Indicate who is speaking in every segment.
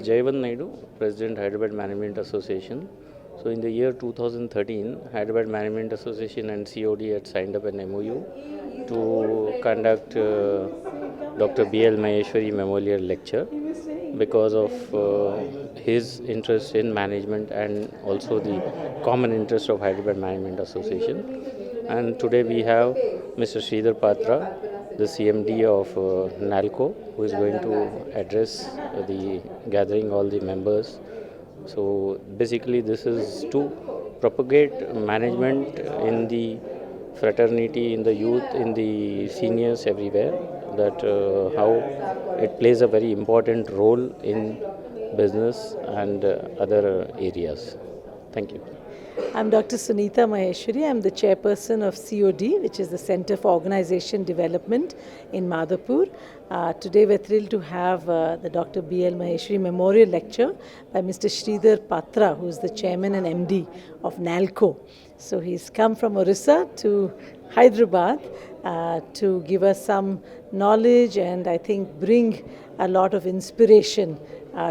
Speaker 1: Jaywant Naidu, President Hyderabad Management Association. So in the year 2013, Hyderabad Management Association and COD had signed up an MOU to conduct Dr.B.L.Maheshwari Memorial Lecture because of his interest in management and also the common interest of Hyderabad Management Association. And today we have Mr. Sridhar Patra, the CMD of NALCO, who is going to address the gathering all the members. So basically this is to propagate management in the fraternity, in the youth, in the seniors everywhere, that how it plays a very important role in business and other areas. Thank you.
Speaker 2: I'm Dr. Sunita Maheshwari. I'm the chairperson of COD, which is the Center for Organization Development in Madhapur. Today we're thrilled to have the Dr. B.L.Maheshwari Memorial Lecture by Mr. Sridhar Patra, who is the chairman and MD of NALCO. So he's come from Orissa to Hyderabad to give us some knowledge and I think bring a lot of inspiration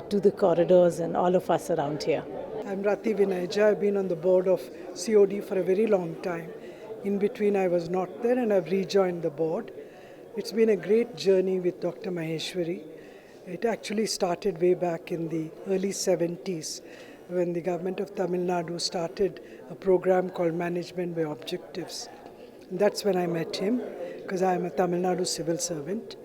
Speaker 2: to the corridors and all of us around here.
Speaker 3: I'm Rati, Vinaya. I've been on the board of COD for a very long time. In between I was not there and I've rejoined the board. It's been a great journey with Dr. Maheshwari. It actually started way back in the early 70s when the government of Tamil Nadu started a program called Management by Objectives. And that's when I met him because I am a Tamil Nadu civil servant.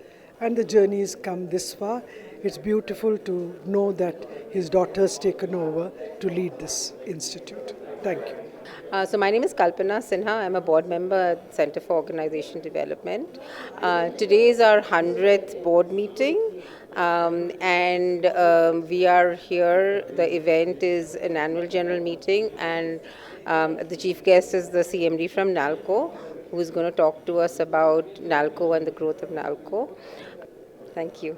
Speaker 3: And the journey has come this far. It's beautiful to know that his daughter's taken over to lead this institute. Thank you.
Speaker 4: So my name is Kalpana Sinha. I'm a board member at Center for Organization Development. Today is our 100th board meeting and we are here. The event is an annual general meeting and the chief guest is the CMD from NALCO, who is going to talk to us about NALCO and the growth of NALCO. Thank you.